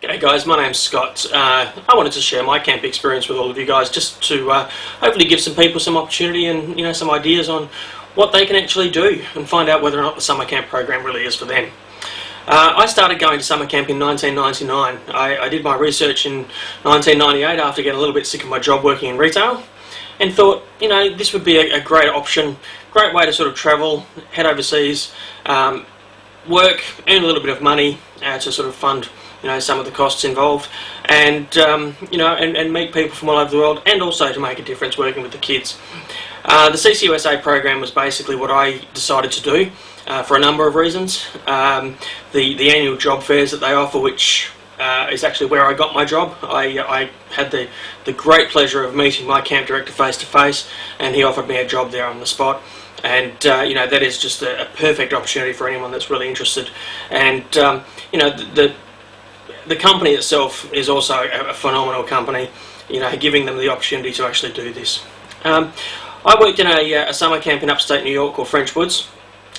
G'day guys, my name's Scott. I wanted to share my camp experience with all of you guys, just to hopefully give some people some opportunity and some ideas on what they can actually do and find out whether or not the summer camp program really is for them. I started going to summer camp in 1999. I did my research in 1998 after getting a little bit sick of my job working in retail, and thought, this would be a great option, great way to sort of travel, head overseas, work, earn a little bit of money to sort of fund some of the costs involved, and and meet people from all over the world, and also to make a difference working with the kids. The CCUSA program was basically what I decided to do for a number of reasons. The annual job fairs that they offer, which is actually where I got my job. I had the great pleasure of meeting my camp director face to face, and he offered me a job there on the spot. And that is just a perfect opportunity for anyone that's really interested. And the company itself is also a phenomenal company, giving them the opportunity to actually do this. I worked in a summer camp in upstate New York called French Woods.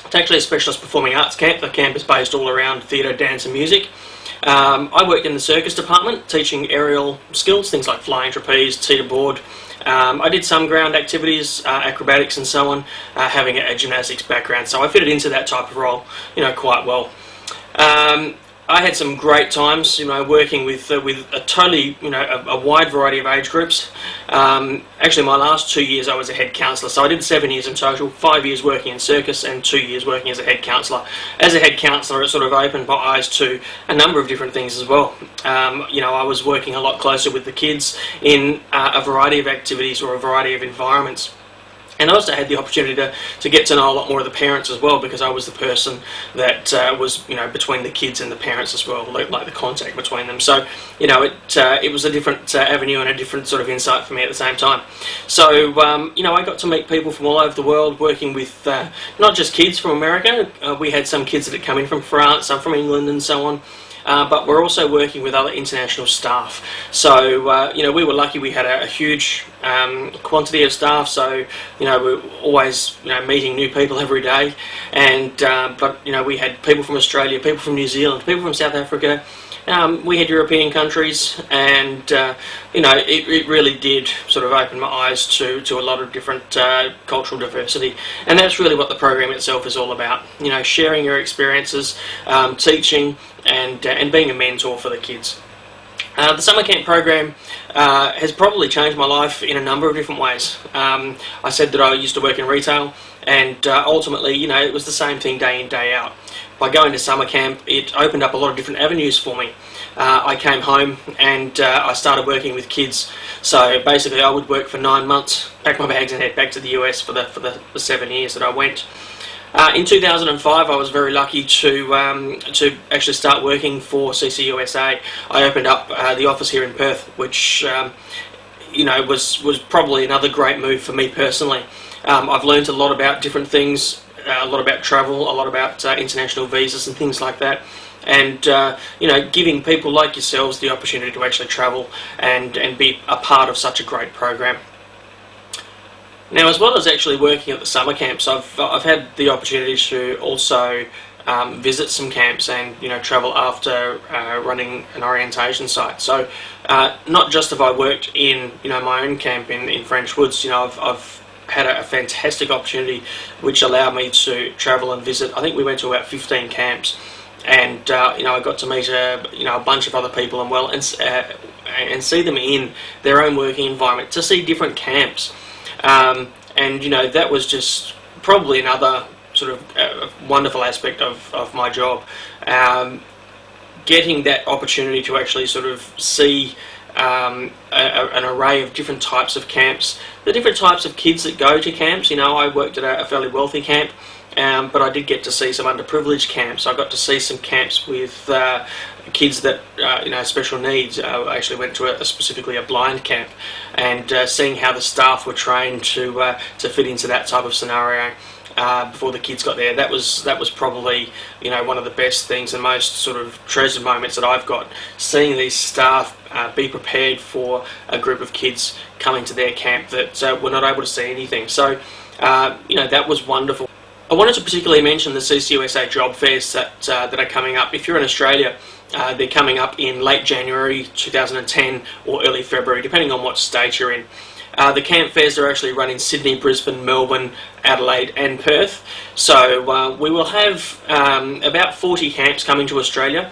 It's actually a specialist performing arts camp. The camp is based all around theatre, dance and music. I worked in the circus department, teaching aerial skills, things like flying trapeze, teeterboard. I did some ground activities, acrobatics and so on, having a gymnastics background, so I fitted into that type of role, quite well. I had some great times, working with a totally, a wide variety of age groups. Actually, my last 2 years I was a head counsellor, so I did 7 years in total, 5 years working in circus and 2 years working as a head counsellor. As a head counsellor, it sort of opened my eyes to a number of different things as well. I was working a lot closer with the kids in a variety of activities or a variety of environments. And I also had the opportunity to get to know a lot more of the parents as well, because I was the person that was between the kids and the parents as well, like the contact between them. So it was a different avenue and a different sort of insight for me at the same time. So I got to meet people from all over the world, working with not just kids from America. We had some kids that had come in from France, some from England and so on. But we're also working with other international staff. So, we were lucky we had a huge quantity of staff, so, we're always, meeting new people every day. And, but we had people from Australia, people from New Zealand, people from South Africa. We had European countries, and, it really did sort of open my eyes to a lot of different cultural diversity. And that's really what the program itself is all about, sharing your experiences, teaching, and being a mentor for the kids. The summer camp program has probably changed my life in a number of different ways. I said that I used to work in retail, and ultimately, it was the same thing day in, day out. By going to summer camp, it opened up a lot of different avenues for me. I came home and I started working with kids. So basically, I would work for 9 months, pack my bags and head back to the US for the 7 years that I went. In 2005, I was very lucky to actually start working for CCUSA. I opened up the office here in Perth, which was probably another great move for me personally. I've learned a lot about different things, a lot about travel, a lot about international visas and things like that. And giving people like yourselves the opportunity to actually travel and be a part of such a great program. Now, as well as actually working at the summer camps, I've had the opportunity to also visit some camps and travel after running an orientation site. So not just have I worked in my own camp in French Woods, I've had a fantastic opportunity which allowed me to travel and visit. I think we went to about 15 camps, and I got to meet a bunch of other people and see them in their own working environment, to see different camps. That was just probably another sort of wonderful aspect of my job. Getting that opportunity to actually sort of see an array of different types of camps, the different types of kids that go to camps. I worked at a fairly wealthy camp, but I did get to see some underprivileged camps. I got to see some camps with kids that special needs. I actually went to specifically a blind camp, and seeing how the staff were trained to fit into that type of scenario before the kids got there. That was probably one of the best things and most sort of treasured moments that I've got, seeing these staff be prepared for a group of kids coming to their camp that were not able to see anything. So that was wonderful. I wanted to particularly mention the CCUSA job fairs that are coming up. If you're in Australia, They're coming up in late January 2010 or early February, depending on what state you're in. The camp fairs are actually run in Sydney, Brisbane, Melbourne, Adelaide and Perth. So we will have about 40 camps coming to Australia.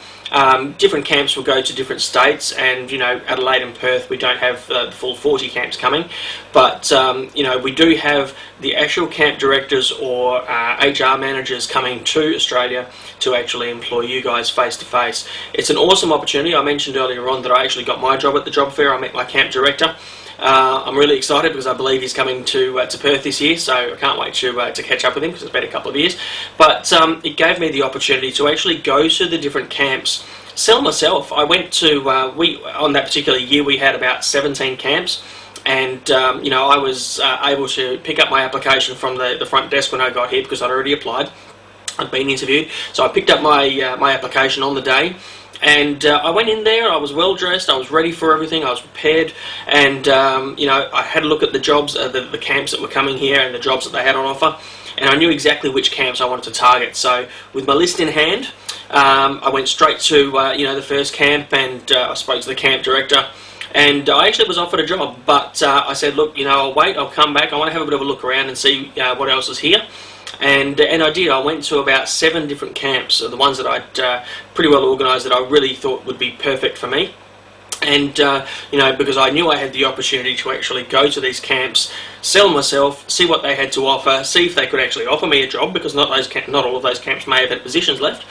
Different camps will go to different states, and Adelaide and Perth we don't have the full 40 camps coming, but we do have the actual camp directors or HR managers coming to Australia to actually employ you guys face to face. It's an awesome opportunity. I mentioned earlier on that I actually got my job at the job fair. I met my camp director. I'm really excited because I believe he's coming to Perth this year, so I can't wait to catch up with him because it's been a couple of years. But it gave me the opportunity to actually go to the different camps, sell myself. I went to on that particular year we had about 17 camps, and I was able to pick up my application from the front desk when I got here because I'd already applied. I'd been interviewed, so I picked up my my application on the day. And I went in there, I was well dressed, I was ready for everything, I was prepared, and I had a look at the jobs, the camps that were coming here and the jobs that they had on offer, and I knew exactly which camps I wanted to target. So with my list in hand, I went straight to the first camp, and I spoke to the camp director, and I actually was offered a job, but I said, look, I'll wait, I'll come back, I want to have a bit of a look around and see what else is here. And I did. I went to about 7 different camps, the ones that I'd pretty well organised that I really thought would be perfect for me. And because I knew I had the opportunity to actually go to these camps, sell myself, see what they had to offer, see if they could actually offer me a job, because not all of those camps may have had positions left.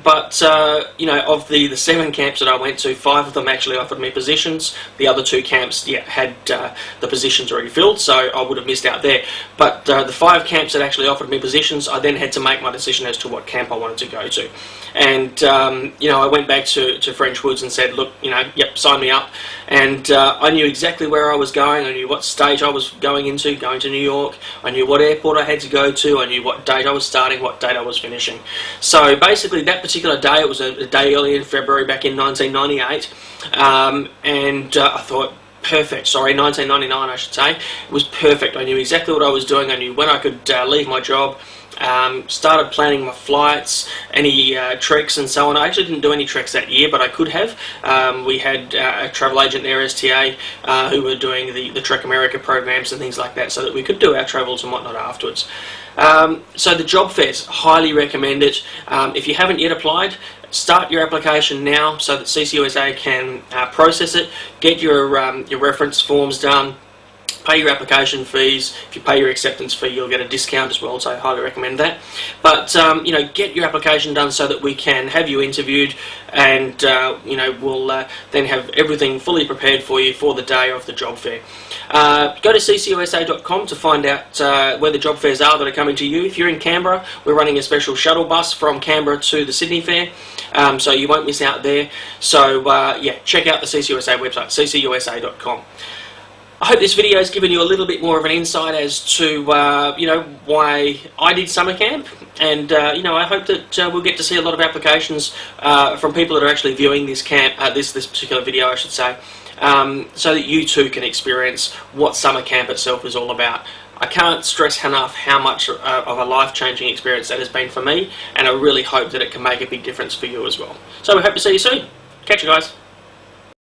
But of the 7 camps that I went to, 5 of them actually offered me positions. The other 2 camps, had the positions already filled, so I would have missed out there. But the 5 camps that actually offered me positions, I then had to make my decision as to what camp I wanted to go to. And I went back to French Woods and said, look, yep, sign me up. And I knew exactly where I was going. I knew what state I was going to New York. I knew what airport I had to go to. I knew what date I was starting, what date I was finishing. So basically that particular day, it was a day early in February back in 1998, and I thought, perfect, 1999 I should say. It was perfect. I knew exactly what I was doing. I knew when I could leave my job. Started planning my flights, any treks and so on. I actually didn't do any treks that year, but I could have. We had a travel agent there, STA, who were doing the Trek America programs and things like that, so that we could do our travels and whatnot afterwards. So the job fairs, highly recommend it. If you haven't yet applied, start your application now so that CCUSA can process it, get your reference forms done, pay your application fees. If you pay your acceptance fee, you'll get a discount as well, so I highly recommend that. But get your application done so that we can have you interviewed, and we'll then have everything fully prepared for you for the day of the job fair. Go to ccusa.com to find out where the job fairs are that are coming to you. If you're in Canberra, we're running a special shuttle bus from Canberra to the Sydney fair, so you won't miss out there. So check out the CCUSA website, ccusa.com. I hope this video has given you a little bit more of an insight as to why I did summer camp, and I hope that we'll get to see a lot of applications from people that are actually viewing this camp, this particular video I should say, so that you too can experience what summer camp itself is all about. I can't stress enough how much of a life-changing experience that has been for me, and I really hope that it can make a big difference for you as well. So we hope to see you soon. Catch you guys.